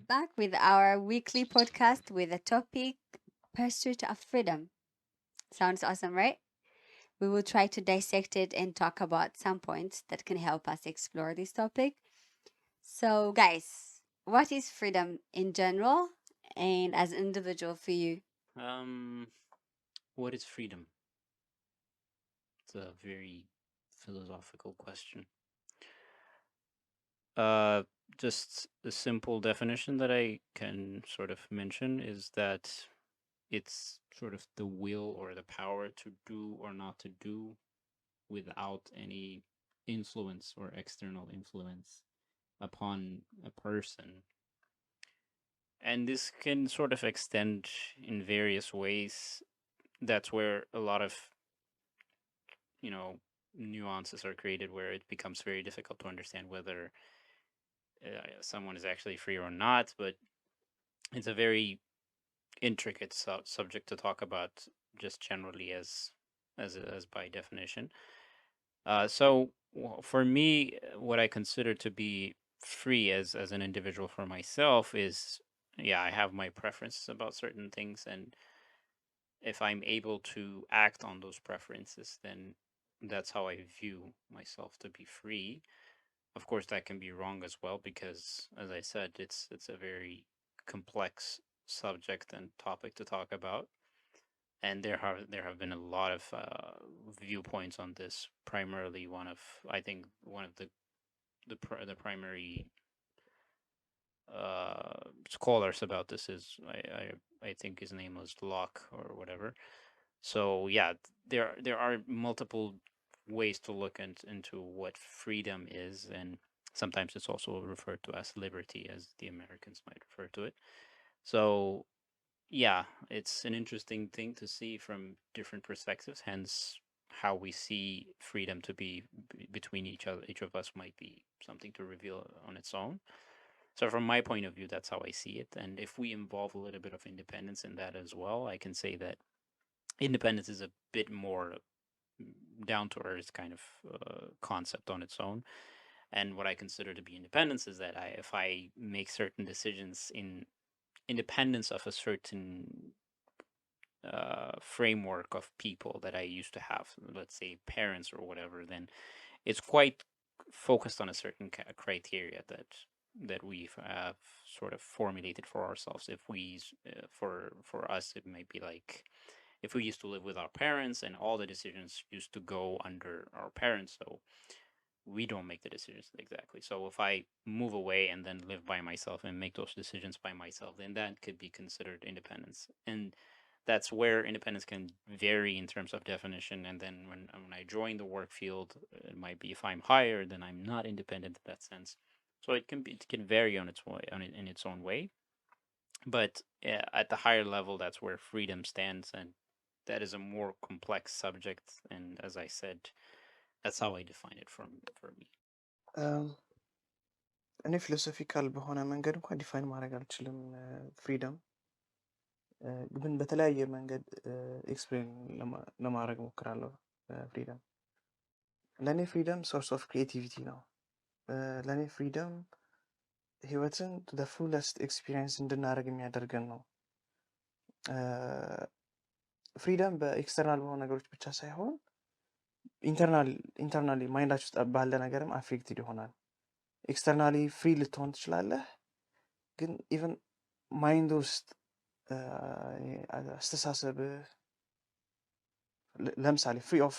back with our weekly podcast with the topic Pursuit of Freedom. Sounds awesome, right? We will try to dissect it and talk about some points that can help us explore this topic. So, guys, what is freedom in general and as an individual for you? Um, what is freedom? It's a very philosophical question. Uh, just a simple definition that I can sort of mention is that it's sort of the will or the power to do or not to do without any influence or external influence upon a person. And this can sort of extend in various ways. That's where a lot of, you know, nuances are created where it becomes very difficult to understand whether someone is actually free or not. But it's a very intricate subject to talk about just generally as by definition. For me, what I consider to be free as an individual for myself is, yeah, I have my preferences about certain things, and if I'm able to act on those preferences, then that's how I view myself to be free. Of course, that can be wrong as well because, as I said, it's a very complex subject and topic to talk about, and there have been a lot of viewpoints on this. Primarily, I think one of the primary scholars about this is I think his name was Locke or whatever. So yeah, there are multiple ways to look into what freedom is, and sometimes it's also referred to as liberty, as the Americans might refer to it. So yeah, it's an interesting thing to see from different perspectives. Hence, how we see freedom to be between each other, each of us might be something to reveal on its own. So from my point of view, that's how I see it. And if we involve a little bit of independence in that as well, I can say that independence is a bit more down to earth kind of concept on its own. And what I consider to be independence is that if I make certain decisions in independence of a certain framework of people that I used to have, let's say parents or whatever, then it's quite focused on a certain criteria that we have sort of formulated for ourselves. If we, for us, it might be like if we used to live with our parents and all the decisions used to go under our parents, so we don't make the decisions exactly. So if I move away and then live by myself and make those decisions by myself, then that could be considered independence. And that's where independence can vary in terms of definition. And then when I join the work field, it might be if I'm hired, then I'm not independent in that sense. So it can vary on its way in its own way. But at the higher level, that's where freedom stands, and that is a more complex subject. And as I said, that's how I define it for me. እኔ ፊሎሶፊካል በሆነ መንገድ እንኳን ዲፋይን ማድረግ አልችልም ፍሪደም ግን በተለያየ መንገድ ኤክስፕሌን ለማድረግ ሞክራለሁ ፍሪደም ለእኔ ፍሪደም ሶርስ ኦፍ ክሪኤቲቪቲ ነው ለእኔ ፍሪደም ህይወትን ቱ ፉለስት ኤክስፒሪየንስ እንድናደርግ የሚያደርገን ነው ፍሪደም በኤክስተርናል በሆኑ ነገሮች ብቻ ሳይሆን ኢንተርናሊ ማይንዳችን ውስጥ ባለ ነገርም አፌክትድ ይሆናል ኤክስተርናሊ ፍሪ ልትሆን ትችላለህ ግን ኢቨን ማይንድ ውስጥ አስተሳሰብህ ለምሳሌ ፍሪ ኦፍ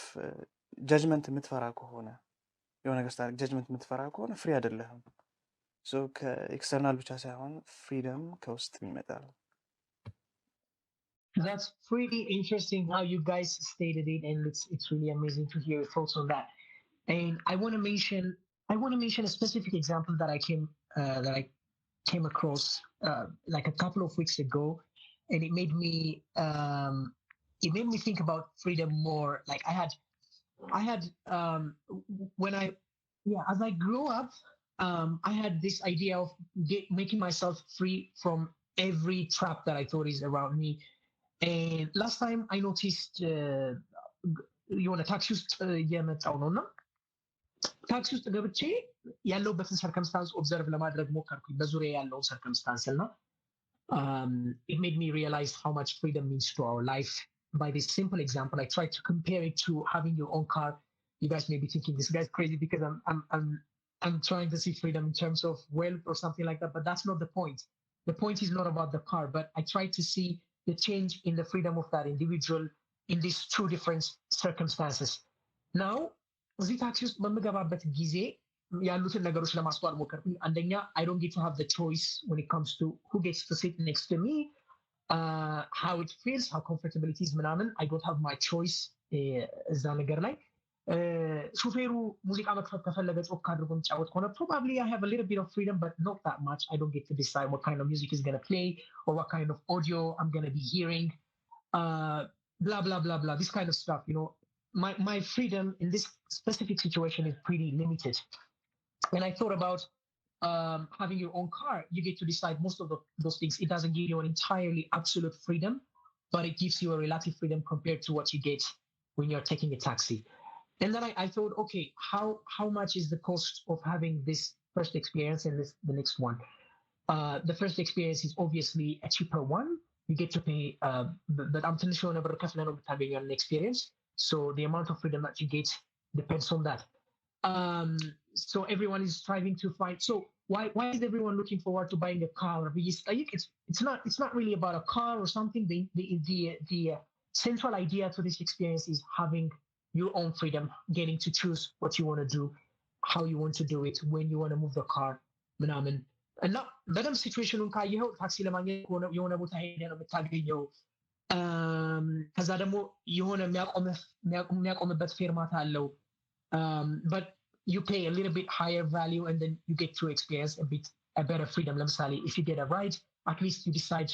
ጀጅመንት የምትፈራ ከሆነ የሆነ ነገር ስታደርግ ጀጅመንት የምትፈራ ከሆነ ፍሪ አይደለህም ሶ ከኤክስተርናል ብቻ ሳይሆን ፍሪደም ከውስጥ ይመጣል That's pretty interesting how you guys stated it, and it's really amazing to hear your thoughts on that. And I want to mention a specific example that I came across like a couple of weeks ago, and it made me think about freedom more. Like I had when I yeah as I grew up, I had this idea of making myself free from every trap that I thought is around me. And last time I noticed የሆነ ታክሲ ውስጥ የመጣው ነው እና ታክሲ ውስጥ ገብቼ ያለሁበትን ሰርከምስታንስ ኦብዘርቭ ለማድረግ ሞከርኩኝ በዙሪያ ያለውን ሰርከምስታንስ እና it made me realize how much freedom means to our life. By this simple example, I tried to compare it to having your own car. You guys may be thinking this guy's crazy because I'm trying to see freedom in terms of wealth or something like that, but that's not the point. The point is not about the car, but I tried to see the change in the freedom of that individual in these two different circumstances. Now, እዚህ ታክሲ ውስጥ በምገባበት ጊዜ ያሉትን ነገሮች ለማስተዋል ሞከርኩኝ። አንደኛ I don't get to have the choice when it comes to who gets to sit next to me, how it feels, how comfortable it is ምናምን I don't have my choice እዛ ነገር ላይ ሹፌሩ ሙዚቃ መክፈት ከፈለገ ጮክ አድርጎ የሚጫወት ከሆነ probably I have a little bit of freedom but not that much. I don't get to decide what kind of music is going to play or what kind of audio I'm going to be hearing, blah blah blah blah, this kind of stuff, you know. My freedom in this specific situation is pretty limited. When I thought about having your own car, you get to decide most of those things. It doesn't give you an entirely absolute freedom, but it gives you a relative freedom compared to what you get when you're taking a taxi. And then I thought, okay, how much is the cost of having this first experience and the next one? The first experience is obviously a cheaper one. You get to pay, but I'm telling you, never having an experience. So the amount of freedom that you get depends on that. So everyone is striving to find. So why is everyone looking forward to buying a car? It's not really about a car or something. The central idea to this experience is having your own freedom, getting to choose what you want to do, how you want to do it, when you want to move the car. እና በደንብ ሲቹዌሽኑን ካየኸው ታክሲ ለማግኘት የሆነ ቦታ ሄደ ነው የምታገኘው። ከዛ ደግሞ የሆነ የሚያቆምበት ፌርማታ አለው። but you pay a little bit higher value and then you get to experience a better freedom. ለምሳሌ if you get a ride, at least you decide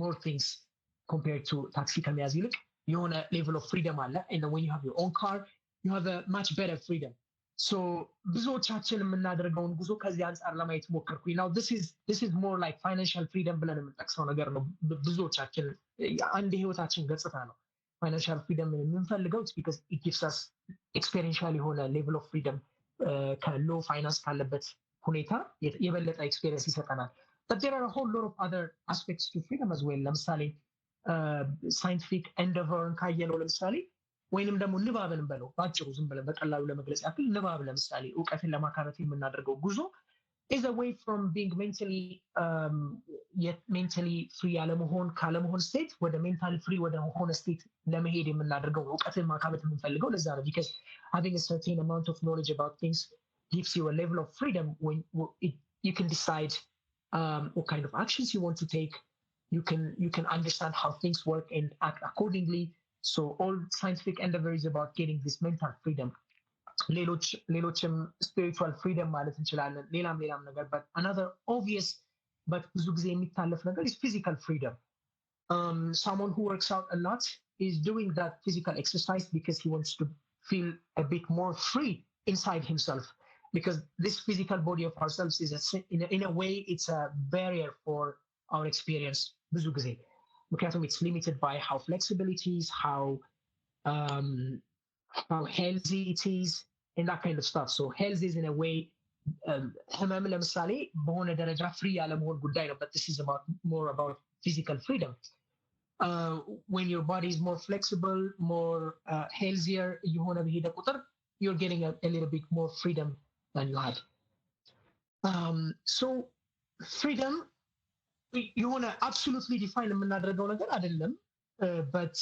more things compared to taxi ከመያዝ ይልቅ የሆነ level of freedom አለ. And then when you have your own car, you have a much better freedom. So ብዙዎቻችን የምናደርገውን ጉዞ ከዚህ አንጻር ለማየት ሞከርኩኝ። now this is more like financial freedom ብለን የምንጠቅሰው ነገር ነው። ብዙዎቻችን አንድ ህይወታችን ገጽታ ነው financial freedom የምንፈልገው because it gives us experiential የሆነ level of freedom ከlow finance ካለበት ሁኔታ የበለጠ experience ይሰጠናል። but there are a whole lot of other aspects to freedom as well. ለምሳሌ scientific endeavor ካየነው ለምሳሌ ወይንም ደግሞ ንባብን በለው ባጭሩ ዝም ብለን በቀላሉ ለመግለጽ ያክል ንባብ ለምሳሌ እውቀትን ለማካበት የምናደርገው ጉዞ is away from being mentally free ያለመሆን ካለመሆን state ወደ mentally free ወደ ሆነ state ለመሄድ የምናደርገው እውቀትን ማካበት የምንፈልገው ለዛ ነው because having a certain amount of knowledge about things gives you a level of freedom when you can decide what kind of actions you want to take. You can understand how things work and act accordingly. So all scientific endeavor is about getting this mental freedom. ሌሎችም spiritual freedom ማለት እንችላለን ሌላም ነገር but another obvious but ብዙ ጊዜ የሚታለፍ ነገር is physical freedom. Someone who works out a lot is doing that physical exercise because he wants to feel a bit more free inside himself because this physical body of ourselves is in a way it's a barrier for our experience ብዙ ጊዜ ምክንያቱም it's limited by how flexible it is, how healthy it is and that kind of stuff. So health is in a way ህመም ለምሳሌ በሆነ ደረጃ ፍሪ ያለመሆን ጉዳይ ነው but this is more about physical freedom. When your body is more flexible, more healthier የሆነ በሄደ ቁጥር you're getting a little bit more freedom than you had. So freedom you want to absolutely define የምናደርገው ነገር አይደለም but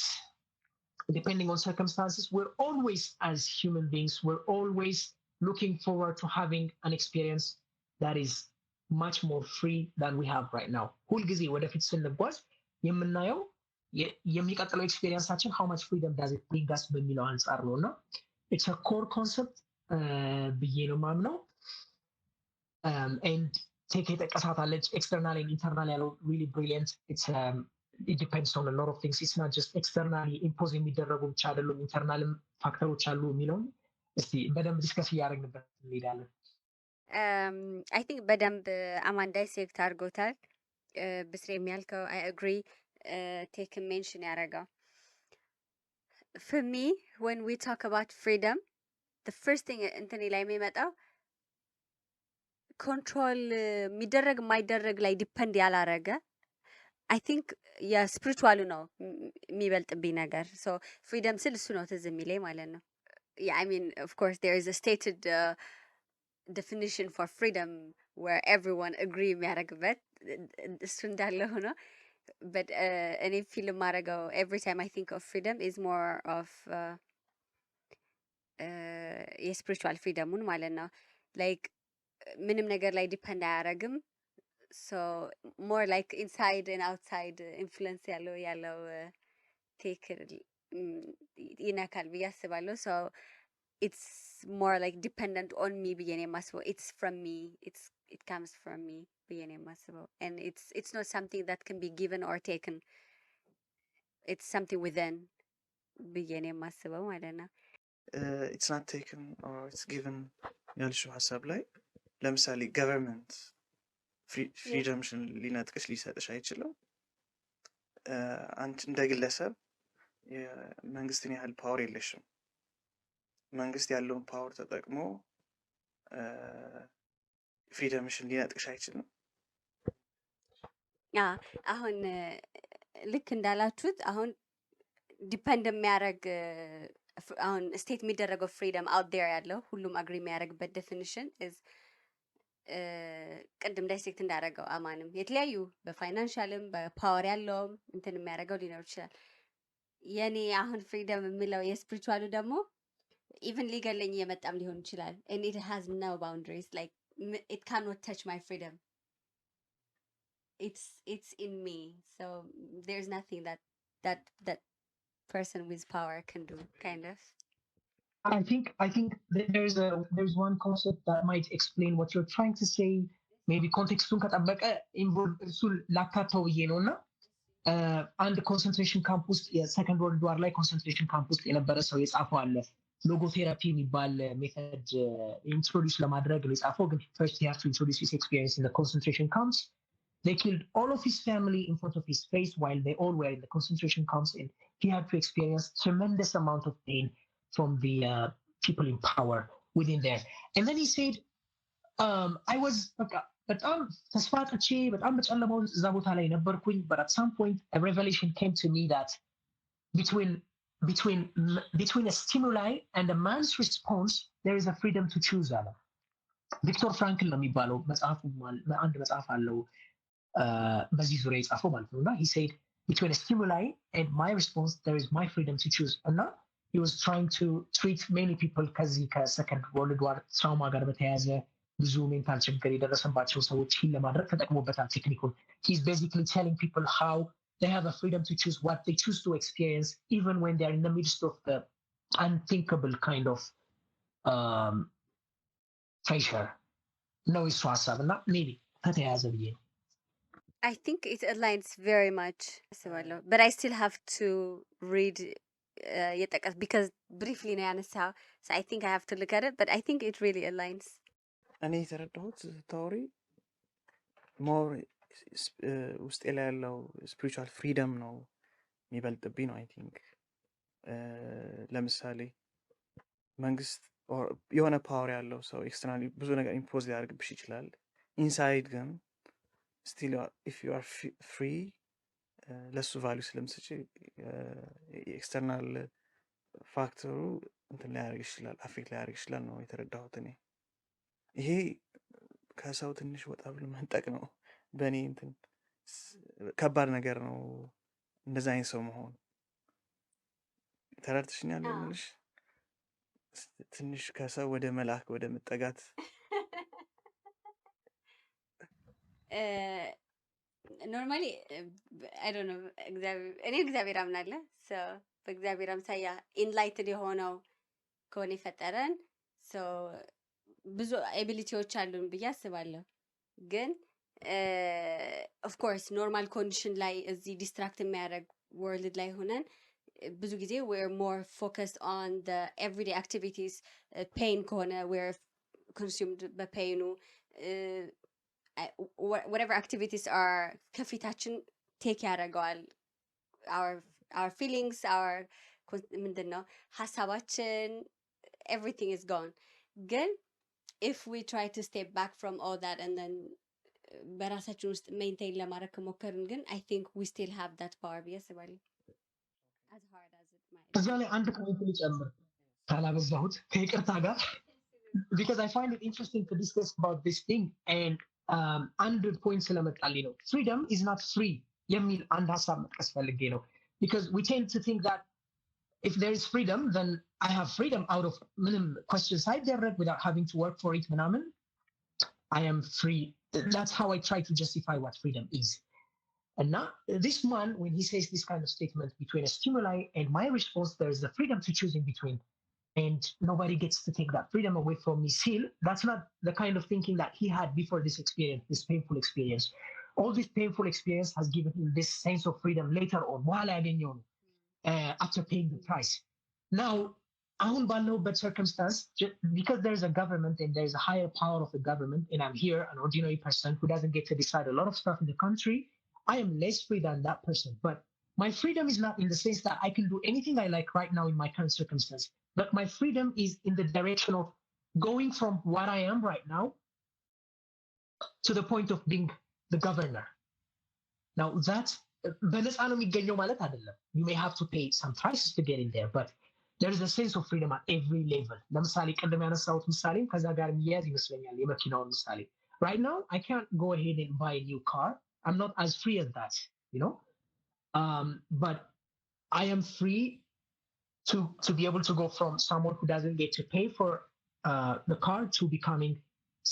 depending on circumstances we're always as human beings we're always looking forward to having an experience that is much more free than we have right now. ሁልጊዜ ወደፊት ስንጓዝ የምናየው የሚቀጥለው ኤክስፔሪየንሳችን how much freedom does it bring us በሚለው አንጻር ነው እና it's a core concept ብዬ ነው ማምነው. And take it ጠቀሳታለች external and internal ያለው really brilliant. It depends on a lot of things. It's not just externally impose የሚደረጉ ብቻ አይደሉም ኢንተርናልም ፋክተሮች አሉ የሚለውን እስቲ በደንብ ዲስከስ እያደረግንበት እንሄዳለን። አይ ቲንክ በደንብ አማን ዳይሴክት አድርጎታል። ብስሬ የሚያልከው አይ አግሪ ቴክ ሜንሽን ያደረገው for me when we talk about freedom the first thing እንትን ላይ የሚመጣው ኮንትሮል የሚደረግ የማይደረግ ላይ ዲፐንድ ያላረገ I think የስፒሪቹዋሉ ነው የሚበልጥብኝ ነገር so freedom ስል እሱ ነው ትዝ የሚለኝ ማለት ነው yeah I mean of course there is a stated definition for freedom where everyone agree የሚያደርግበት እሱ እንዳለ ሆኖ but እኔ ፊልም ማድረገው every time I think of freedom is more of የስፒሪቹዋል ፍሪደሙን ማለት ነው like ምንም ነገር ላይ ዲፐንድ አያደርግም so more like inside and outside influence ያለው take ይነካል ብዬ አስባለሁ so it's more like dependent on me ብዬ ነው የማስበው it's from me it comes from me ብዬ ነው የማስበው and it's not something that can be given or taken it's something within ብዬ ነው የማስበው ማለት ነው it's not taken or it's given ያልሽው ሀሳብ ላይ ለምሳሌ ገቨርንመንት ፍሪደምሽን ሊነጥቅሽ ሊሰጥሽ አይችልም አንቺ እንደ ግለሰብ መንግስትን ያህል ፓወር የለሽም መንግስት ያለውን ፓወር ተጠቅሞ ፍሪደምሽን ሊነጥቅሽ አይችልም አሁን ልክ እንዳላችሁት አሁን ዲፔንድ የሚያደርግ አሁን ስቴት የሚደረገው ፍሪደም አውት ዴር ያለው ሁሉም አግሪ የሚያደርግበት ዴፊኒሽን ኢዝ ቅድም ዳይሴክት እንዳደረገው አማንም የተለያዩ በፋይናንሻልም በፓወር ያለውም እንትን የሚያደርገው ሊኖር ይችላል የኔ አሁን ፍሪደም የሚለው የስፒሪቹዋሉ ደግሞ ኢቨን ሊገለኝ የመጣም ሊሆን ይችላል and it has no boundaries like it cannot touch my freedom it's in me so there's nothing that person with power can do kind of I think there's one concept that might explain what you're trying to say maybe ኮንቴክስቱን ከጠበቀ ኢንቮልቭ እሱን ላካተው ብዬ ነው እና አንድ ኮንሰንትሬሽን ካምፕ ውስጥ የሰከንድ ወርልድ ዋር ላይ ኮንሰንትሬሽን ካምፕ ውስጥ የነበረ ሰው የጻፈው አለ ሎጎቴራፒ የሚባል ሜተድ ኢንትሮዲውስ ለማድረግ ነው የጻፈው ግን first he has to introduce his experience in the concentration camps they killed all of his family in front of his face while they all were in the concentration camps and he had to experience tremendous amount of pain from the people in power within there and then he said I was በጣም ተስፋ አጥቼ በጣም በጨለማው እዛ ቦታ ላይ ነበርኩኝ but at some point a revelation came to me that between a stimuli and a man's response there is a freedom to choose አለ ቪክቶር ፍራንክል ነው የሚባለው መጽሐፉ አንድ መጽሐፍ አለው በዚህ ዙሪያ የጻፈው ማለት ነው እና he said between a stimuli and my response there is my freedom to choose እና he was trying to treat many people ከዚህ ከሰከንድ ወርልድ ዋር ትራውማ ጋር በተያያዘ ብዙ ሜንታል ችግር የደረሰባቸው ሰዎች ሂል ለማድረግ ተጠቅሞበታል ቴክኒኩን he's basically telling people how they have a freedom to choose what they choose to experience even when they are in the midst of the unthinkable kind of pressure ነው እሱ ሀሳብ እና maybe ከተያያዘ ብዬ ነው I think it aligns very much but I still have to read because briefly ነው ያነሳው so I think I have to look at it but I think it really aligns እኔ የተረዳሁት ታውሪ ሞር ውስጥ ላይ ያለው ስፒሪቹዋል ፍሪደም ነው የሚበልጥብኝ ነው አይ ቲንክ ለምሳሌ መንግስት የሆነ ፓወር ያለው ሰው ኤክስተርናሊ ብዙ ነገር ኢምፖዝ ሊያደርግብሽ ይችላል ኢንሳይድ ግን still if you are free ለሱ ቫልዩ ስለምትሰጪ ኤክስተርናል ፋክተሩ እንትን ሊያደርግ ይችላል አፌክት ሊያደርግ ይችላል ነው የተረዳሁት እኔ ይሄ ከሰው ትንሽ ወጣ ብሎ መንጠቅ ነው በእኔ እንትን ከባድ ነገር ነው እንደዛ አይነት ሰው መሆን ተረድተሽኛል የምልሽ ትንሽ ከሰው ወደ መልአክ ወደ መጠጋት ኖርማሊ I don't know እግዚአብሔር አምናለሁ so በእግዚአብሔር አምሳያ ኢንላይትድ የሆነው ከሆነ የፈጠረን so ብዙ ኤቢሊቲዎች አሉን ብዬ አስባለሁ ግን ኦፍ ኮርስ ኖርማል ኮንዲሽን ላይ እዚህ ዲስትራክት የሚያደርግ ወርልድ ላይ ሆነን ብዙ ጊዜ we're more focused on the everyday activities pain ከሆነ we're consumed በፔኑ whatever activities are ከፊታችን ቴክ ያደርገዋል our feelings our ምንድን ነው ሀሳባችን everything is gone. Good. If we try to step back from all that and then በራሳችን ውስጥ ሜንቴን ለማድረግ ከሞከርን ግን I think we still have that power ብዬ አስባለሁ. As hard as it might እዛ ላይ አንድ ፖይንት ልጨምር ካላበዛሁት ከይቅርታ ጋር because I find it interesting to discuss about this thing and አንድ ፖይንት ስለመጣልኝ ነው freedom is not free የሚል አንድ ሀሳብ መጥቀስ ፈልጌ ነው because we tend to think that if there is freedom then I have freedom out of ምንም question ሳይደረግ without having to work for it ምናምን I am free. That's how I try to justify what freedom is. And now, this man, when he says this kind of statement between a stimuli and my response, there is the freedom to choose in between. And nobody gets to take that freedom away from me. Still, that's not the kind of thinking that he had before this experience, this painful experience. All this painful experience has given him this sense of freedom later on, after paying the price. Now, አሁን ባለሁበት circumstance, because there's a government and there's a higher power of the government, and I'm here, an ordinary person who doesn't get to decide a lot of stuff in the country, I am less free than that person. But my freedom is not in the sense that I can do anything I like right now in my current circumstance. But my freedom is in the direction of going from what I am right now to the point of being the governor. Now that በነፃ ነው የሚገኘው ማለት አይደለም. You may have to pay some prices to get in there, but there is a sense of freedom at every level. ለምሳሌ ቅድም ያነሳሁት ምሳሌም ከዛ ጋር የሚያያዝ ይመስለኛል የመኪናውን ምሳሌ. Right now, I can't go ahead and buy a new car. I'm not as free as that, you know. But I am free to be able to go from someone who doesn't get to pay for the car to becoming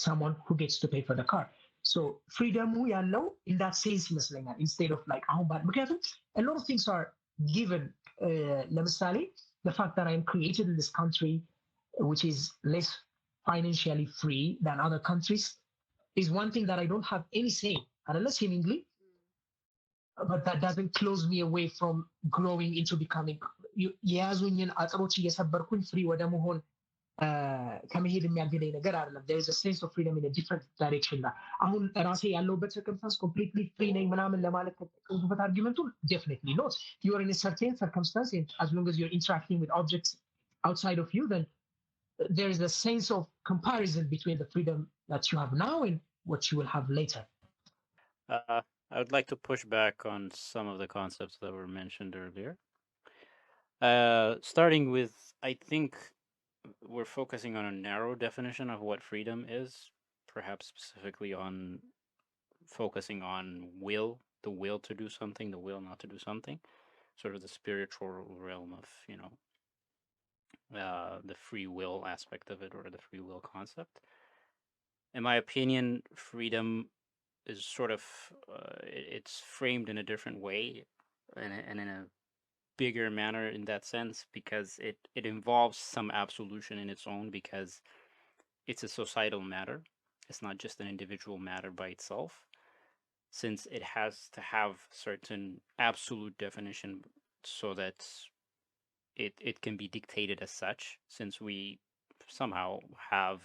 someone who gets to pay for the car. So freedom ያለው in that sense ይመስለኛል instead of like አሁን ምክንያቱም a lot of things are given. ለምሳሌ the fact that I am created in this country, which is less financially free than other countries, is one thing that I don't have any say, unless seemingly, but that doesn't close me away from growing into becoming የያዙኝን አጥሮች እየሰበርኩኝ ፍሪ ወደ መሆን ከመሄድ የሚያግደኝ ነገር አይደለም. there is a sense of freedom in a different direction. አሁን ራሴ ያለሁበት circumstance completely free ነኝ ምናምን ለማለት ከተጠቀምኩበት አርጊመንቱ definitely not. You are in a certain circumstance, and as long as you're interacting with objects outside of you, then there is a sense of comparison between the freedom that you have now and what you will have later. I would like to push back on some of the concepts that were mentioned earlier. Starting with, I think we're focusing on a narrow definition of what freedom is, perhaps specifically on focusing on the will to do something, the will not to do something, sort of the spiritual realm of, the free will aspect of it, or the free will concept. In my opinion, freedom is sort of, it's framed in a different way and in a bigger manner in that sense, because it involves some absolution in its own, because it's a societal matter. It's not just an individual matter by itself, since it has to have certain absolute definition so that it can be dictated as such, since we somehow have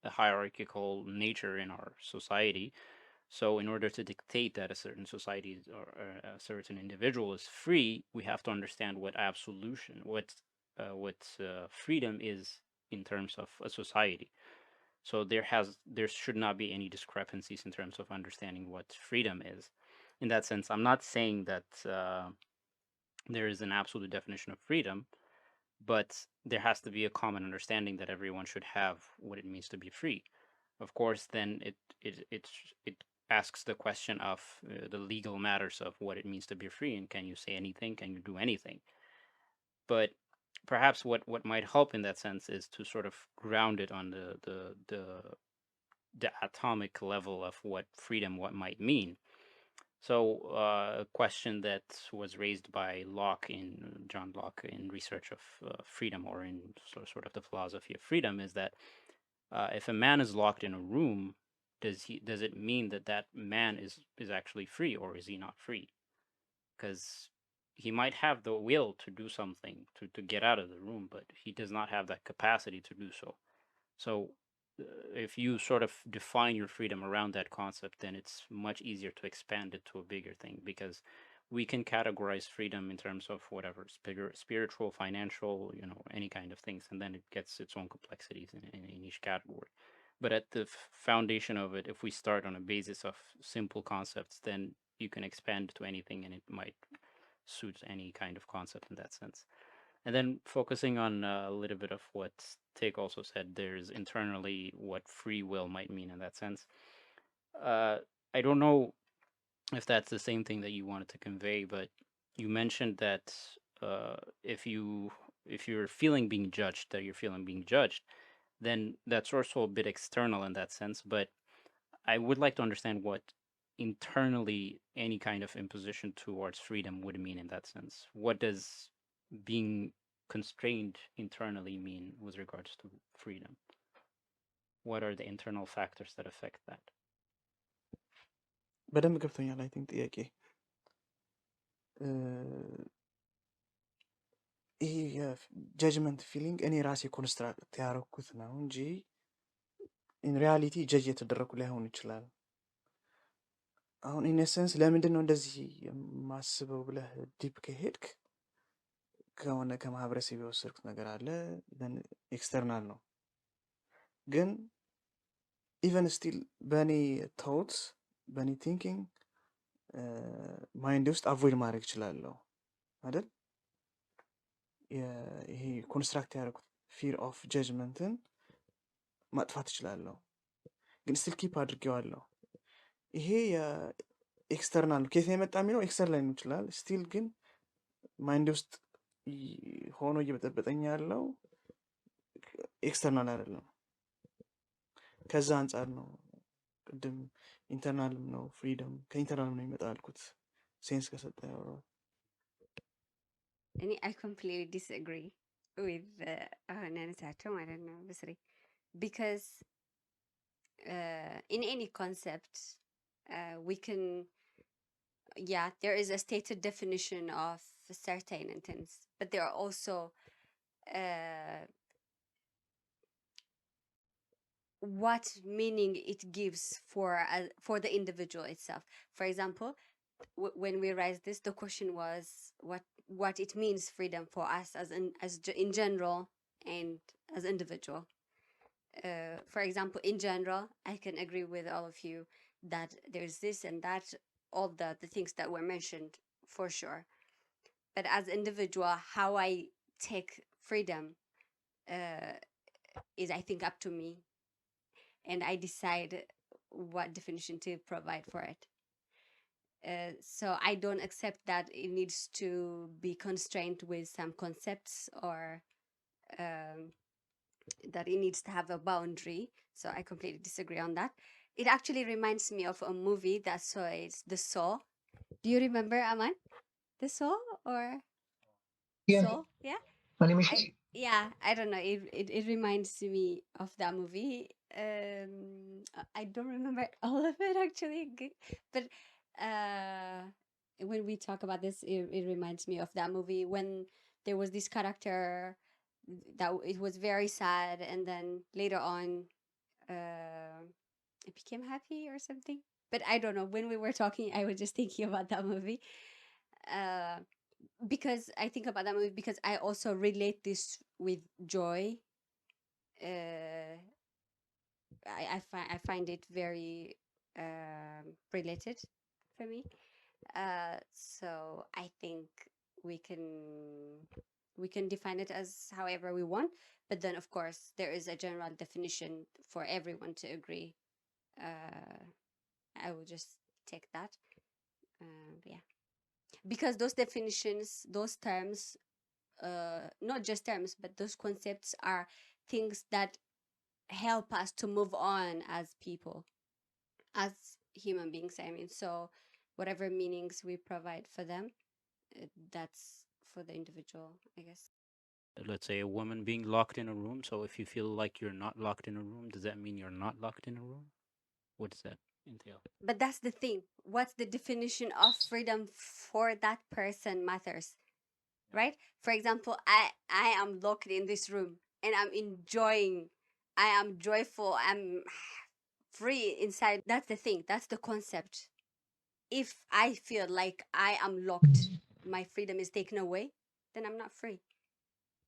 a hierarchical nature in our society. So in order to dictate that a certain society or a certain individual is free, we have to understand what absolution, what freedom is in terms of a society. So there should not be any discrepancies in terms of understanding what freedom is. In that sense, I'm not saying that there is an absolute definition of freedom, but there has to be a common understanding that everyone should have what it means to be free. Of course, then it asks the question of the legal matters of what it means to be free, and can you say anything, can you do anything. But perhaps what might help in that sense is to sort of ground it on the atomic level of what freedom what might mean. So a question that was raised by John Locke in research of freedom, or in sort of the philosophy of freedom, is that if a man is locked in a room, does it mean that that man is actually free, or is he not free? Because he might have the will to do something, to get out of the room, but he does not have that capacity to do so. So if you sort of define your freedom around that concept, then it's much easier to expand it to a bigger thing, because we can categorize freedom in terms of whatever spiritual, financial, any kind of things, and then it gets its own complexities in each category. But at the foundation of it, if we start on a basis of simple concepts, then you can expand to anything, and it might suit any kind of concept in that sense. And then focusing on a little bit of what Tig also said, there's internally what free will might mean in that sense. I don't know if that's the same thing that you wanted to convey, but you mentioned that if you're feeling being judged, that you're feeling being judged, then that's also a bit external in that sense. But I would like to understand what internally any kind of imposition towards freedom would mean in that sense. What does being constrained internally mean with regards to freedom? What are the internal factors that affect that? በደንብ ገብቶኛል። አይ ቲንክ ጥያቄ ይሄ የጀጅመንት ፊሊንግ እኔ ራሴ ኮንስትራክት ያደረኩት ነው እንጂ ኢን ሪያሊቲ ጀጅ የተደረኩ ላይሆን ይችላል። አሁን ኢነሰንስ ለምንድን ነው እንደዚህ የማስበው ብለህ ዲፕ ከሄድክ ከሆነ ከማህበረሰብ የወሰድኩት ነገር አለ፣ ኤክስተርናል ነው። ግን ኢቨን ስቲል በእኔ ቶት በእኔ ቲንኪንግ ማይንድ ውስጥ አቮይድ ማድረግ እችላለሁ አይደል? ይሄ ኮንስትራክት ያደረኩት ፊር ኦፍ ጀጅመንትን ማጥፋት እችላለሁ፣ ግን ስቲል ኪፕ አድርጌዋለሁ። ይሄ የኤክስተርናል ነው። ከየት ነው የመጣ የሚለው ኤክስተርናል ላይሆን ይችላል። ስቲል ግን ማይንድ ውስጥ ሆኖ እየበጠበጠኝ ያለው ኤክስተርናል አይደለም። ከዛ አንጻር ነው ቅድም ኢንተርናልም ነው ፍሪደም ከኢንተርናል ነው የሚመጣ ያልኩት። ሴንስ ከሰጠ ያወራው እኔ I completely disagree with ያነሳቸው ማለት ነው ብስሪ because in any concept we can there is a stated definition of certain intents, but there are also what meaning it gives for the individual itself. For example, when we raised this, the question was what it means freedom for us in general and as individual. For example, in general, I can agree with all of you that there's this and that, all the things that were mentioned for sure. But as individual, how I take freedom is, I think, up to me, and I decide what definition to provide for it. So I don't accept that it needs to be constrained with some concepts or that it needs to have a boundary. So I completely disagree on that. It actually reminds me of a movie that it's The Saw. Do you remember, Aman? The Saw or Yeah. Saw? Yeah. Animation. I don't know. It reminds me of that movie. I don't remember all of it actually, but when we talk about this, it reminds me of that movie when there was this character that it was very sad, and then later on, it became happy or something. But I don't know. When we were talking, I was just thinking about that movie. Because I think about that movie because I also relate this with joy. I find it very related for me. So I think we can define it as however we want, but then of course there is a general definition for everyone to agree. I will just take that. Yeah. Because those definitions, those terms, not just terms, but those concepts are things that help us to move on as people, as human beings. I mean, so whatever meanings we provide for them, that's for the individual, I guess. Let's say a woman being locked in a room. So if you feel like you're not locked in a room, does that mean you're not locked in a room? What does that entail? But that's the thing. What's the definition of freedom for that person matters, right? For example, I am locked in this room and I'm enjoying. I am joyful. I'm free inside. That's the thing. That's the concept. if I feel like I am locked, my freedom is taken away, then I'm not free.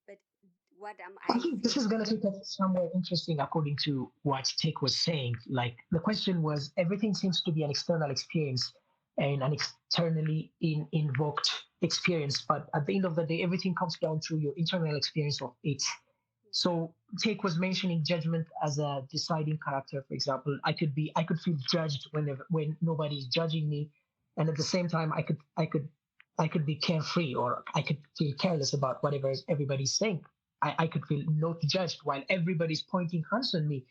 But what am I think this is going to take us somewhere interesting according to what Tick was saying. Like the question was, everything seems to be an external experience and an externally invoked experience, but at the end of the day, everything comes down to your internal experience of it. So Take was mentioning judgment as a deciding character. For example, I could feel judged when nobody's judging me, and at the same time, I could be carefree, or I could feel careless about whatever everybody's saying. I could feel not judged while everybody's pointing hands on me.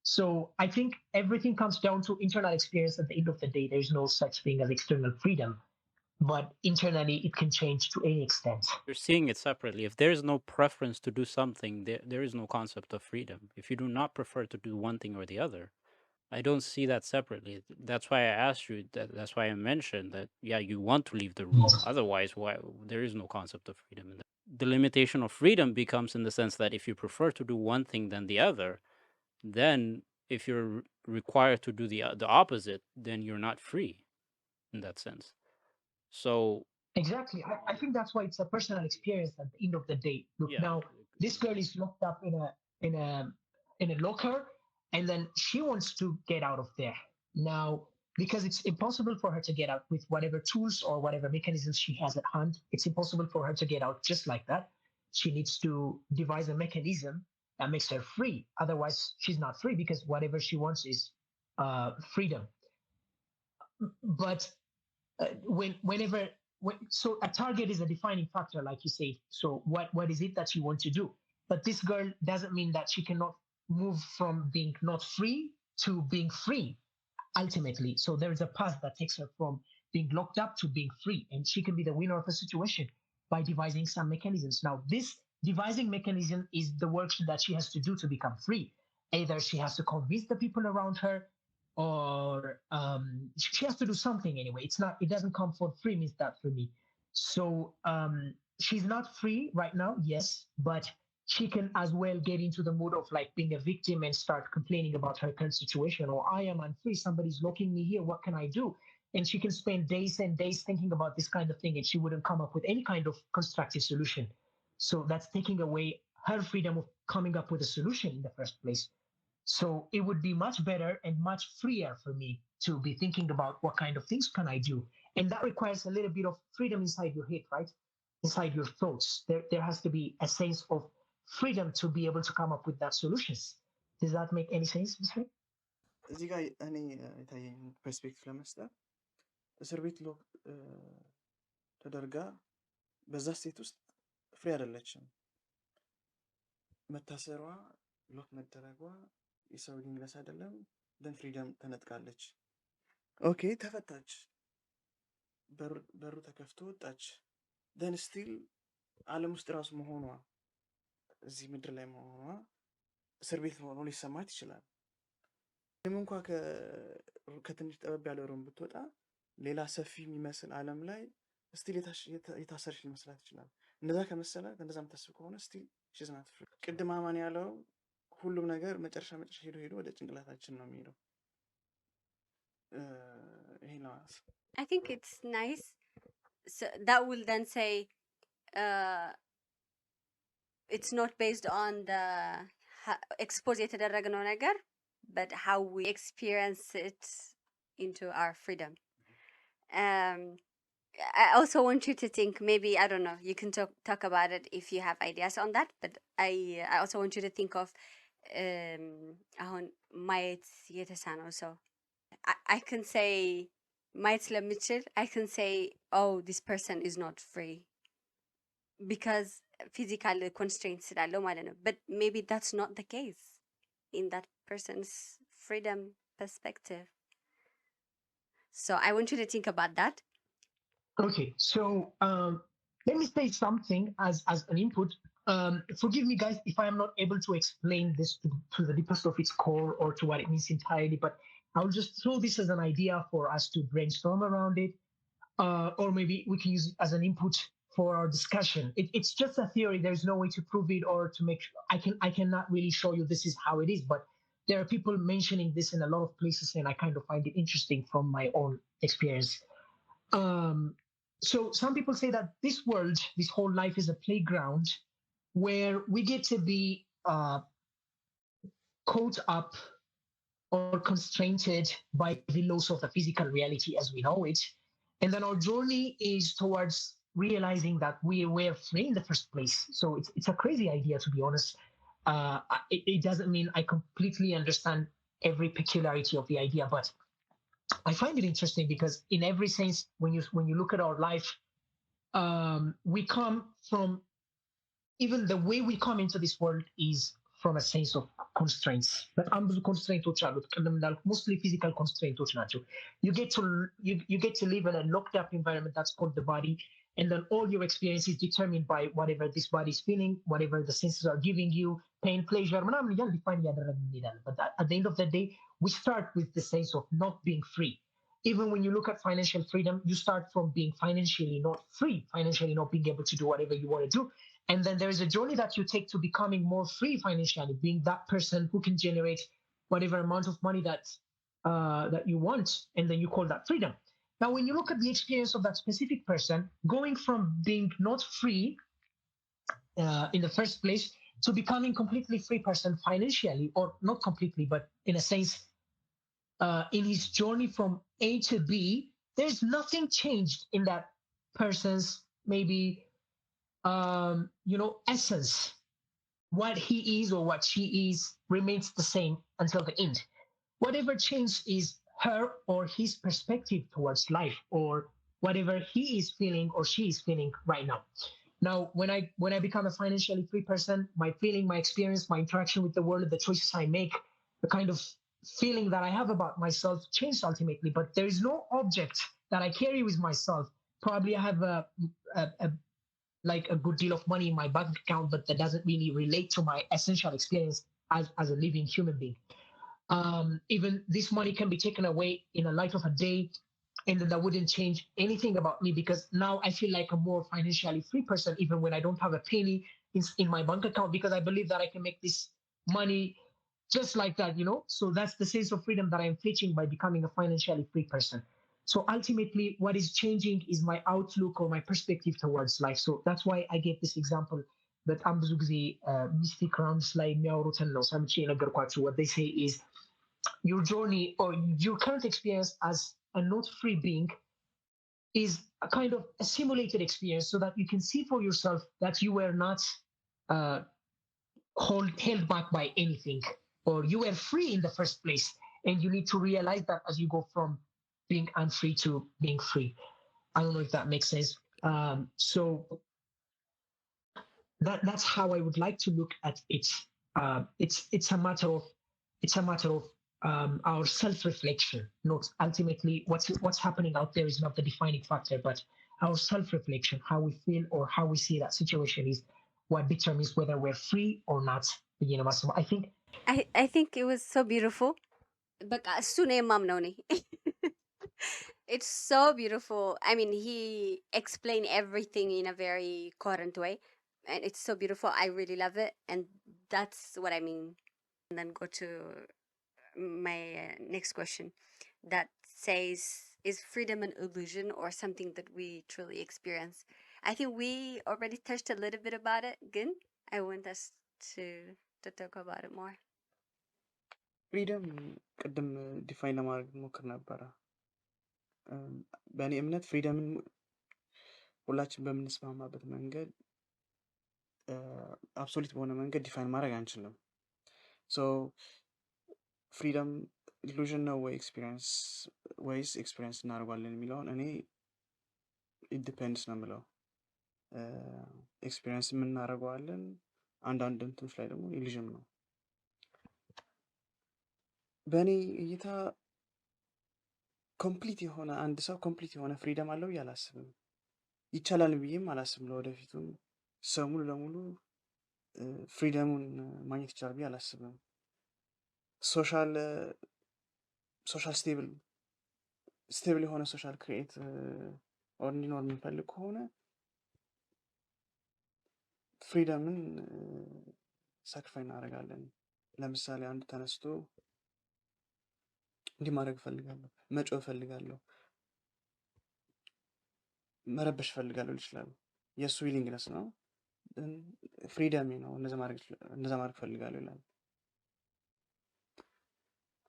So I think everything comes down to internal experience. At the end of the day, there's no such thing as external freedom, but internally it can change to any extent. You're seeing it separately. If there's no preference to do something, there is no concept of freedom. If you do not prefer to do one thing or the other, I don't see that separately. That's why I asked you. That's why I mentioned that. Yeah, you want to leave the room. Otherwise, why there is no concept of freedom. The limitation of freedom becomes in the sense that if you prefer to do one thing than the other, then if you're required to do the opposite, then you're not free in that sense. So Exactly. I think that's why it's a personal experience at the end of the day. Look, yeah, now this girl is locked up in a in a locker, and then she wants to get out of there. Now, because it's impossible for her to get out with whatever tools or whatever mechanisms she has at hand, it's impossible for her to get out just like that. She needs to devise a mechanism that makes her free. Otherwise, she's not free because whatever she wants is freedom. But whenever so a target is a defining factor, like you say. So what is it that you want to do? But this girl doesn't mean that she cannot move from being not free to being free ultimately. So there is a path that takes her from being locked up to being free, and she can be the winner of a situation by devising some mechanisms. Now this devising mechanism is the work that she has to do to become free. Either she has to convince the people around her, or she has to do something anyway. It doesn't come for free, means that for me. So she's not free right now, yes, but she can as well get into the mood of like being a victim and start complaining about her current situation. Or I am unfree, somebody's locking me here, what can I do? And she can spend days and days thinking about this kind of thing, and she wouldn't come up with any kind of constructive solution. So that's taking away her freedom of coming up with a solution in the first place. So it would be much better and much freer for me to be thinking about what kind of things can I do. And that requires a little bit of freedom inside your head, right? Inside your thoughts. There has to be a sense of freedom to be able to come up with that solutions. Does that make any sense? እዚህ ጋር እኔ የታየኝ ፐርስፔክቲቭ ለመስጠት እስር ቤት ሎክ ተደርጋ በዛ ስቴት ውስጥ ፍሪ አይደለችም። መታሰሯ፣ ሎክ መደረጓ የሰው ሊንግለስ አይደለም። ደን ፍሪደም ተነጥቃለች። ኦኬ ተፈታች፣ በሩ ተከፍቶ ወጣች። ደን ስቲል ዓለም ውስጥ ራሱ መሆኗ፣ እዚህ ምድር ላይ መሆኗ እስር ቤት ሆኖ ሊሰማት ይችላል። ምንም እንኳ ከትንሽ ጠበብ ያለ ሩም ብትወጣ ሌላ ሰፊ የሚመስል ዓለም ላይ ስቲል የታሰርሽ ሊመስላት ይችላል። እንደዛ ከመሰለ እንደዛ የምታስብ ከሆነ ስቲል ሺዝ ናት ፍሪ። ቅድም አማን ያለው ሁሉም ነገር መጨረሻ ሄዶ ወደ ጭንቅላታችን ነው የሚሄደው። ይሄ ነው። I think it's nice. So that will then say it's not based on the expose የተደረግነው ነገር, but how we experience it into our freedom. I also want you to think, maybe, I don't know, you can talk about it if you have ideas on that, but I also want you to think of አሁን ማየት የተሳነው ሰው, I can say ማየት ስለምችል, I can say, oh, this person is not free because physical constraints ስላለው ማለት ነው. But maybe that's not the case in that person's freedom perspective. So I want you to think about that. Okay, so let me say something as an input. Forgive me, guys, if I am not able to explain this to the deepest of its core or to what it means entirely, but I'll just throw this as an idea for us to brainstorm around it, or maybe we can use it as an input for our discussion. It's just a theory. There's no way to prove it or to make sure. I cannot really show you this is how it is, but there are people mentioning this in a lot of places, and I kind of find it interesting from my own experience. So some people say that this world, this whole life is a playground where we get to be caught up or constrained by the laws of the physical reality as we know it. And then our journey is towards realizing that we were free in the first place. So it's a crazy idea, to be honest. It doesn't mean I completely understand every peculiarity of the idea, but I find it interesting because in every sense, when you look at our life, we come from, even the way we come into this world is from a sense of constraints. በጣም ብዙ constraints አሉት። ቅድም እንዳልኩ mostly physical constraints ናቸው. You get to live in a locked up environment that's called the body, and then all your experience is determined by whatever this body is feeling, whatever the senses are giving you, pain, pleasure, ምናምን እያልን define እያደረግን እንሄዳለን. But at the end of the day, we start with the sense of not being free. Even when you look at financial freedom, you start from being financially not free, financially not being able to do whatever you want to do. And then there is a journey that you take to becoming more free financially, being that person who can generate whatever amount of money that you want, and then you call that freedom. Now, when you look at the experience of that specific person, going from being not free in the first place to becoming completely free person financially, or not completely, but in a sense, in his journey from A to B, there's nothing changed in that person's maybe essence. What he is or what she is remains the same until the end. Whatever changed is her or his perspective towards life, or whatever he is feeling or she is feeling right now. Now, when I become a financially free person, my feeling, my experience, my interaction with the world, the choices I make, the kind of feeling that I have about myself changed ultimately. But there is no object that I carry with myself. Probably I have like a good deal of money in my bank account, but that doesn't really relate to my essential experience as a living human being. Even this money can be taken away in a light of a day, and then that wouldn't change anything about me, because now I feel like a more financially free person, even when I don't have a penny in my bank account, because I believe that I can make this money just like that, So that's the sense of freedom that I'm fetching by becoming a financially free person. So ultimately, what is changing is my outlook or my perspective towards life. So that's why I gave this example that I'm ብዙ ጊዜ ሚስቲክ ራውንድስ ላይ የሚያወሩትን ነው ሰምቼ የነገርኳችሁ. What they say is your journey or your current experience as a not free being is a kind of a simulated experience, so that you can see for yourself that you were not uh, held back by anything, or you were free in the first place, and you need to realize that as you go from being unfree to being free. I don't know if that makes sense. So that's how I would like to look at it. It's a matter of our self-reflection. Not ultimately what's happening out there is not the defining factor, but our self-reflection, how we feel or how we see that situation is what determines whether we're free or not. I think it was so beautiful. በቃ እሱ ነው የማምነው እኔ። It's so beautiful. I mean, he explained everything in a very coherent way, and it's so beautiful. I really love it, and that's what I mean. And then go to my next question that says, is freedom an illusion or something that we truly experience? I think we already touched a little bit about it. Good. I want us to talk about it more. ፍሪደም ቅድም ዲፋይን ለማድረግ ሞክር ነበረ። በእኔ እምነት ፍሪደምን ሁላችን በምንስማማበት መንገድ አብሶሉት በሆነ መንገድ ዲፋይን ማድረግ አንችልም። ሶ ፍሪደም ኢሉዥን ነው ወይስ ኤክስፒሪየንስ እናደርጓለን የሚለውን እኔ ኢት ዲፔንድስ ነው የምለው። ኤክስፒሪየንስ የምናደርገዋለን፣ አንዳንድ እንትኖች ላይ ደግሞ ኢሉዥን ነው። በእኔ እይታ ኮምፕሊት የሆነ አንድ ሰው ኮምፕሊት የሆነ ፍሪደም አለው ብዬ አላስብም። ይቻላል ብዬም አላስብም። ለወደፊቱም ሰው ሙሉ ለሙሉ ፍሪደሙን ማግኘት ይቻላል ብዬ አላስብም። ሶሻል ስቴብል የሆነ ሶሻል ክሪኤት ኦር እንዲኖር የምንፈልግ ከሆነ ፍሪደምን ሳክሪፋይ እናደርጋለን። ለምሳሌ አንድ ተነስቶ እንዲህ ማድረግ እፈልጋለሁ፣ መጮህ እፈልጋለሁ፣ መረበሽ እፈልጋለሁ ሊል ይችላል። የእሱ ዊሊንግነስ ነው፣ ፍሪደም ነው፣ እንደዛ ማድረግ እፈልጋለሁ ይላል።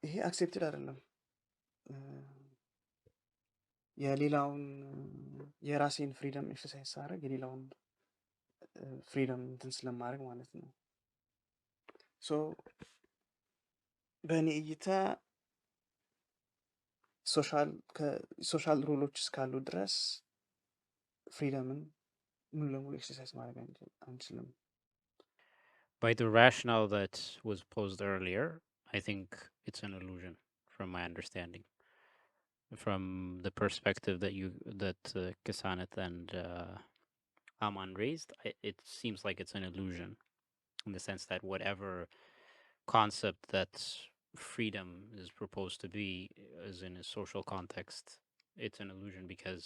ይሄ አክሴፕትድ አይደለም። የሌላውን የራሴን ፍሪደም ኤክሰርሳይዝ ሳደርግ የሌላውን ፍሪደም እንትን ስለማድረግ ማለት ነው። ሶ በእኔ እይታ ሶሻል ሩሎች እስካሉ ድረስ ፍሪደምን ሙሉ ለሙሉ ኤክሰርሳይዝ ማድረግ አንችልም። By the rationale that was posed earlier, I think it's an illusion from my understanding. From the perspective that Kasanet and Aman raised, it seems like it's an illusion in the sense that whatever concept that freedom is proposed to be is in a social context, it's an illusion because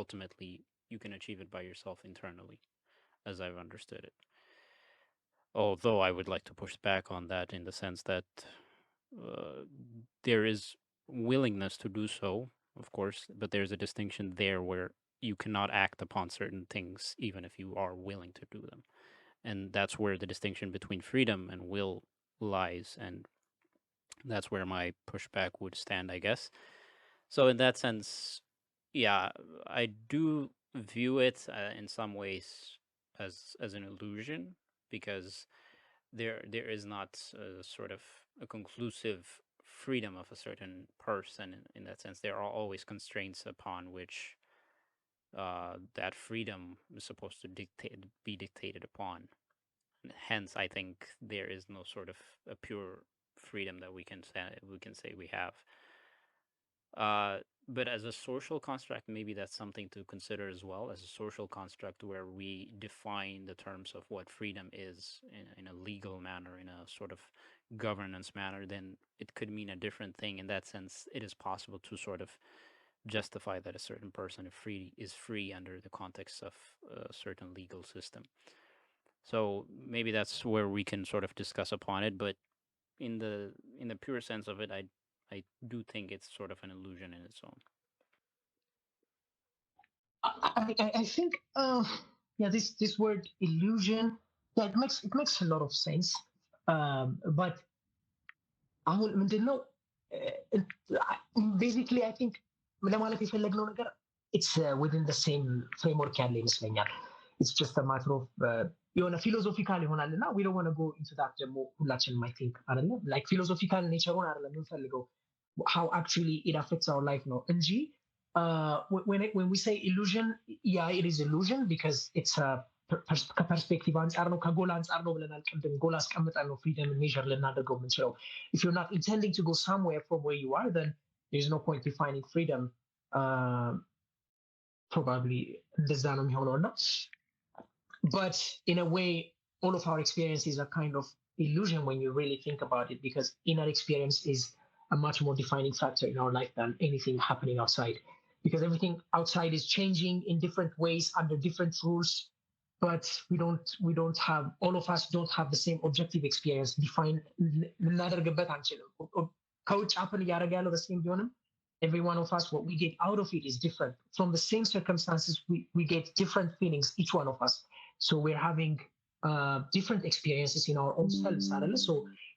ultimately you can achieve it by yourself internally, as I've understood it. Although I would like to push back on that in the sense that there is willingness to do so, of course, but there's a distinction there where you cannot act upon certain things even if you are willing to do them. And that's where the distinction between freedom and will lies, and that's where my pushback would stand, I guess. So in that sense, yeah, I do view it in some ways as an illusion, because there is not a sort of a conclusive freedom of a certain person in that sense. There are always constraints upon which that freedom is supposed to be dictated upon. And hence, I think there is no sort of a pure freedom that we can say we have. But as a social construct, maybe that's something to consider as well, as a social construct where we define the terms of what freedom is in a legal manner, in a sort of governance manner, then it could mean a different thing. In that sense, it is possible to sort of justify that a certain person is free under the context of a certain legal system. So maybe that's where we can sort of discuss upon it, but in the pure sense of it, I do think it's sort of an illusion in its own. I think yeah, this word illusion, yeah, it makes a lot of sense. But አሁን ምንድነው ቤዚክሊ አይ ቲንክ ለማለት የፈለግነው ነገር ኢትስ ዊዝን ዘ ሴም ፍሬምወርክ ያለ ይመስለኛል። ኢትስ ጀስት አ ማተር ኦፍ የሆነ ፊሎዞፊካል ይሆናል እና ዊ ዶንት ዋንት ቱ ጎ ኢንቱ ዳት ደግሞ ሁላችንም አይ ቲንክ አይደለም ላይክ ፊሎዞፊካል ኔቸሩን አይደለም የምንፈልገው how actually it affects our life ነው እንጂ when we say illusion, yeah, it is illusion because it's a ከፐርስፔክቲቭ አንጻር ነው ከጎል አንጻር ነው ብለናል ቅድም ጎል አስቀምጠን ነው ፍሪደም ሜዥር ልናደርገው የምንችለው if you're not intending to go somewhere from where you are then there's no point defining freedom probably እንደዛ ነው የሚሆነው እና but in a way all of our experiences are kind of illusion when you really think about it because inner experience is a much more defining factor in our life than anything happening outside because everything outside is changing in different ways under different rules but we don't have all of us don't have the same objective experience defined ልናደርግበት አንችልም ከውጭ አፕን እያደረገ ያለው በስም ቢሆንም every one of us what we get out of it is different from the same circumstances we get different feelings each one of us so we're having different experiences in our own selves so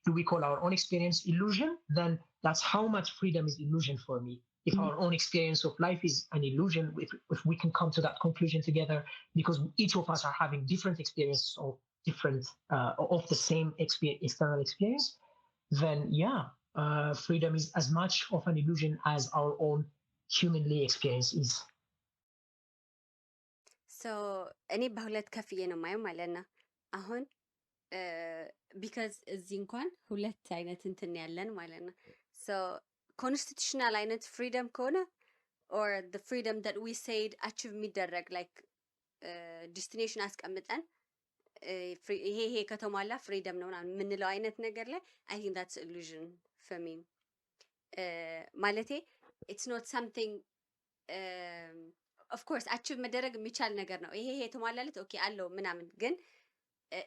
do we call our own experience illusion then that's how much freedom is illusion for me if our own experience of life is an illusion if we can come to that conclusion together because each of us are having different experiences of different of the same external experience then yeah freedom is as much of an illusion as our own humanly experience is so እኔ በሁለት ከፍዬ ነው ማየው ማለት ነው አሁን ቢካዝ እዚህ እንኳን ሁለት አይነት እንትን ያለን ማለት ነው so constitutional አይነት freedom ከሆነ or the freedom that we said achieve የሚደረግ like destination አስቀምጠን ይሄ ከተሟላ ፍሪደም ነው ምናምን የምንለው አይነት ነገር ላይ I think that's illusion for me ማለቴ it's not something of course achieve መደረግ የሚቻል ነገር ነው ይሄ የተሟላለት ኦኬ አለው ምናምን ግን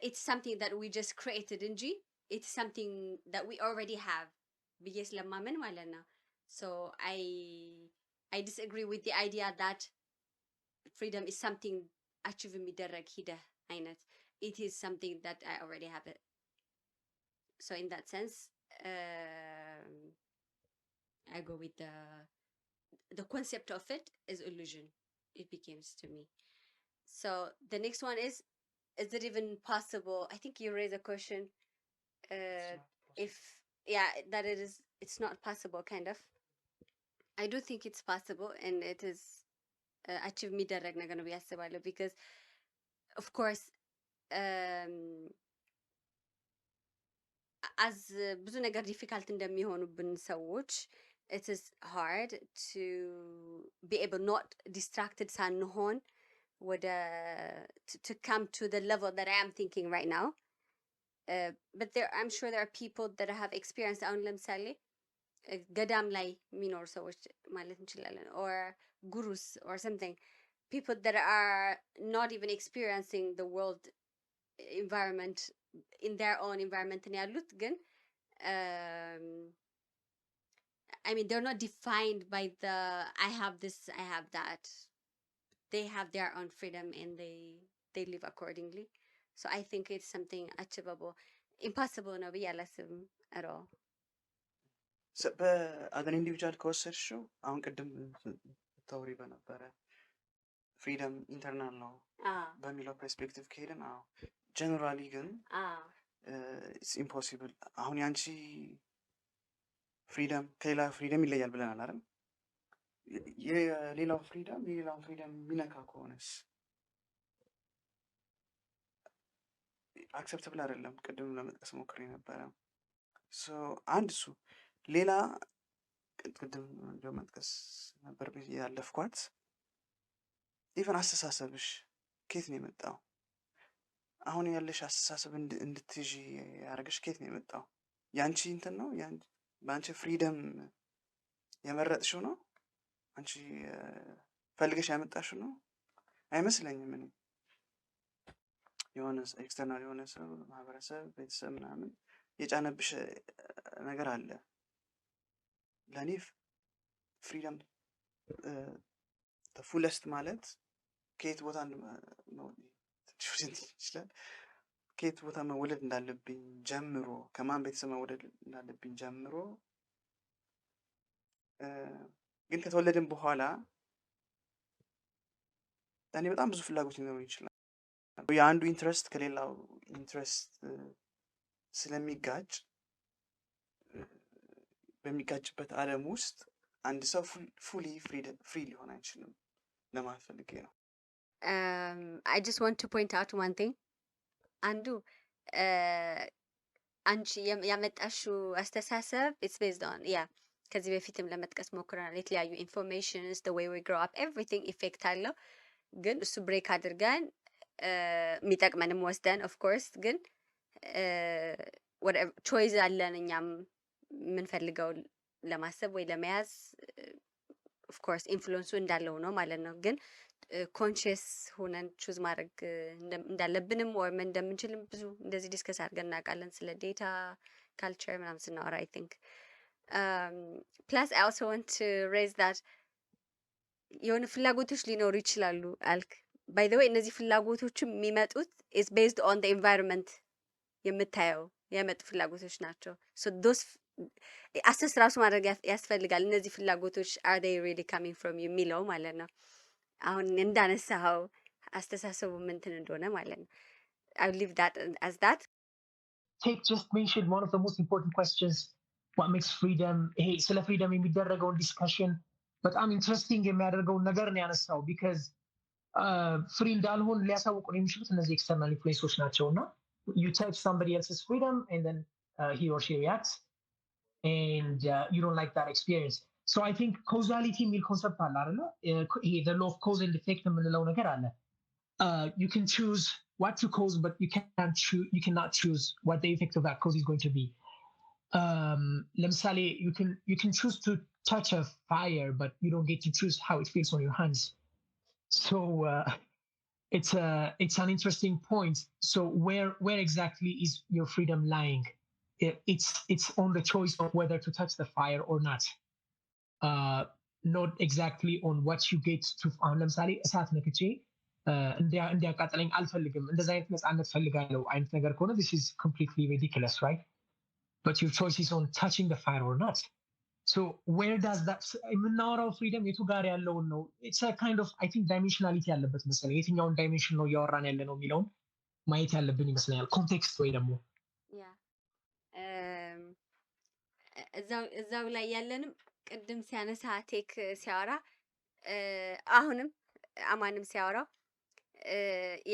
it's something that we just created እንጂ it's something that we already have ብዬ ስለማመን ማለት ነው so I disagree with the idea that freedom is something achieve የሚደረግ ሂደህ አይነት it is something that I already have it. So in that sense, I go with the concept of it is illusion. It becomes to me. So the next one is it even possible? I think you raised a question. If yeah, that it's not possible, kind of. I do think it's possible, and it is achieve የሚደረግ ነገር ነው ብዬ አስባለሁ because of course as ብዙ ነገር ዲፊካልት እንደሚሆኑብን ሰዎች it is hard to be able not distracted ሳንሆን ወደ to come to the level that I am thinking right now. But I'm sure there are people that have experienced አሁን ለምሳሌ ገዳም ላይ የሚኖሩ ሰዎች ማለት እንችላለን or gurus or something, people that are not even experiencing the world environment in their own environment ያሉት ግን I mean they're not defined by the I have this, I have that. They have their own freedom and they live accordingly. So I think it's something achievable. Impossible ነው ብዬ አላስብም at all. በአዘን ኢንዲቪጁዋል ከወሰድሽው አሁን ቅድም ታውሪ በነበረ ፍሪደም ኢንተርናል ነው በሚለው ፐርስፔክቲቭ ከሄድን ጀነራሊ ግን ኢትስ ኢምፖሲብል። አሁን ያንቺ ፍሪደም ከሌላ ፍሪደም ይለያል ብለናል አይደል? የሌላው ፍሪደም የሌላውን ፍሪደም የሚነካ ከሆነስ አክሰፕተብል አይደለም። ቅድም ለመጥቀስ ሞክሬ ነበረ። አንድ እሱ ሌላ ቅድም ለመጥቀስ ነበር ያለፍኳት ኢቨን አስተሳሰብሽ ከየት ነው የመጣው? አሁን ያለሽ አስተሳሰብ እንድትይዥ ያደረገሽ ከየት ነው የመጣው? ያንቺ እንትን ነው በአንቺ ፍሪደም የመረጥሽው ነው? አንቺ ፈልገሽ ያመጣሽው ነው? አይመስለኝም። እኔ የሆነ ኤክስተርናል የሆነ ሰው ማህበረሰብ፣ ቤተሰብ ምናምን የጫነብሽ ነገር አለ። ለእኔ ፍሪደም ፉለስት ማለት ከየት ቦታ ይችላል ከየት ቦታ መወለድ እንዳለብኝ ጀምሮ ከማን ቤተሰብ መወለድ እንዳለብኝ ጀምሮ ግን ከተወለድን በኋላ እኔ በጣም ብዙ ፍላጎት ሊኖረው ይችላል። የአንዱ ኢንትረስት ከሌላው ኢንትረስት ስለሚጋጭ በሚጋጭበት ዓለም ውስጥ አንድ ሰው ፉሊ ፍሪ ሊሆን አይችልም ለማለት ፈልጌ ነው። I just want to point out one thing. አንዱ አንቺ ያመጣሽው አስተሳሰብ it's based on ከዚህ በፊትም ለመጥቀስ ሞክረናል። የተለያዩ ኢንፎርሜሽንስ the way we grow up everything ኢፌክት አለው። ግን እሱ ብሬክ አድርገን የሚጠቅመንም ወስደን of course ግን ቾይዝ አለን እኛም የምንፈልገው ለማሰብ ወይ ለመያዝ of course ኢንፍሉዌንሱ እንዳለው ነው ማለት ነው። ግን ኮንሽስ ሆነን ቹዝ ማድረግ እንዳለብንም ወይም እንደምንችልም ብዙ እንደዚህ ዲስከስ አድርገን እናውቃለን ስለ ዴታ ካልቸር ምናምን ስናወራ I think plus I also want to raise that የሆነ ፍላጎቶች ሊኖሩ ይችላሉ አልክ። by the way እነዚህ ፍላጎቶች የሚመጡት is based on the environment የምታየው የመጡ ፍላጎቶች ናቸው። so those አሰስ ራሱ ማድረግ ያስፈልጋል። እነዚህ ፍላጎቶች are they really coming from you የሚለው ማለት ነው። አሁን እንዳነሳው አስተሳሰቡ ምንትን እንደሆነ ማለት ነው። I will leave that as that. Tape just mentioned one of the most important questions, what makes freedom? Hey, ስለ freedom የሚደረገውን ዲስከሽን በጣም ኢንትረስቲንግ የሚያደርገውን ነገር ነው ያነሳው because ፍሪ እንዳልሆን ሊያሳውቁን የሚችሉት እነዚህ ኤክስተርናል ኢንፍሉዌንሶች ናቸው እና you touch somebody else's freedom and then he or she reacts and you don't like that experience. So I think causality የሚል ኮንሰፕት አለ አይደል? ይሄ the law of cause and effect የምንለው ነገር አለ። You can choose what to cause but you cannot choose what the effect of that cause is going to be. ለምሳሌ you can choose to touch a fire but you don't get to choose how it feels on your hands. So it's an interesting point. So where exactly is your freedom lying? It's on the choice of whether to touch the fire or not. not exactly on what you get to አሁን ለምሳሌ እሳት ነክቼ እንዲያቃጥለኝ አልፈልግም እንደዚህ አይነት ነፃነት ፈልጋለሁ አይነት ነገር ከሆነ this is completely ridiculous, right? But your choice is on touching the fire or not. So where does that የምናወራው ፍሪደም የቱ ጋር ያለውን ነው? It's a kind of I think dimensionality ያለበት መሰለኝ። የትኛውን ዳይሜንሽን ነው እያወራን ያለ ነው የሚለውን ማየት ያለብን ይመስለኛል። ኮንቴክስት ወይ ደግሞ እዛው ላይ ያለንም ቅድም ሲያነሳ ቴክ ሲያወራ አሁንም አማንም ሲያወራው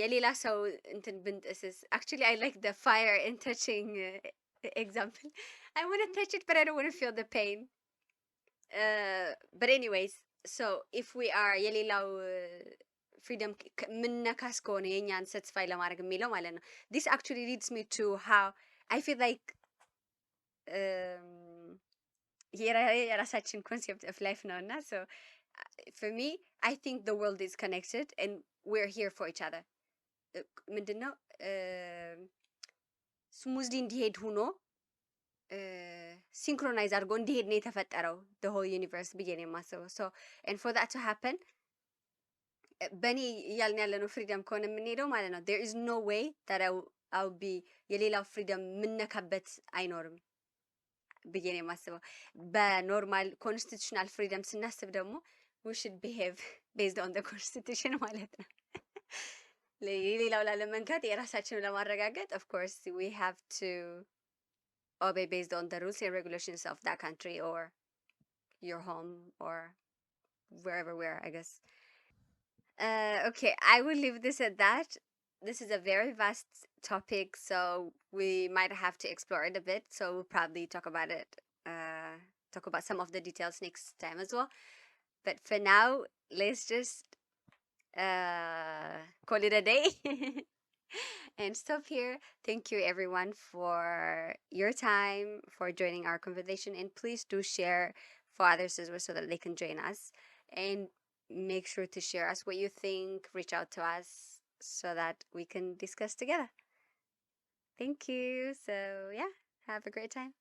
የሌላ ሰው እንትን ብንጥስስ actually I like the fire and touching example. I want to touch it but I don't want to feel the pain. But anyways, so if we are የሌላው freedom ምነካስ ከሆነ የኛን satisfy ለማድረግ የሚለው ማለት ነው. This actually leads me to how I feel like የራሳችን concept of life ነው እና so for me I think the world is connected and we're here for each other. ምንድነው ስሙዝሊ እንዲሄድ ሆኖ ሲንክሮናይዝ አድርጎ እንዲሄድ ነው የተፈጠረው the whole universe ብዬ ነው የማስበው. so and for that to happen በእኔ እያልን ያለነው ፍሪደም ከሆነ የምንሄደው ማለት ነው there is no way that I'll be የሌላው ፍሪደም የምነካበት አይኖርም ብዬ ነው የማስበው። በኖርማል ኮንስቲቱሽናል ፍሪደም ስናስብ ደግሞ we should behave based on the constitution ማለት ነው። ሌላው ላለመንካት የራሳችንን ለማረጋገጥ of course we have to obey based on the rules and regulations of that country or your home or wherever we are, I guess. Okay, I will leave this at that. This is a very vast topic, so we might have to explore it a bit. So we'll probably talk about it, talk about some of the details next time as well. But for now, let's just call it a day and stop here. Thank you everyone for your time, for joining our conversation, and please do share for others as well so that they can join us, and make sure to share us what you think, reach out to us so that we can discuss together. Thank you. So yeah, have a great time.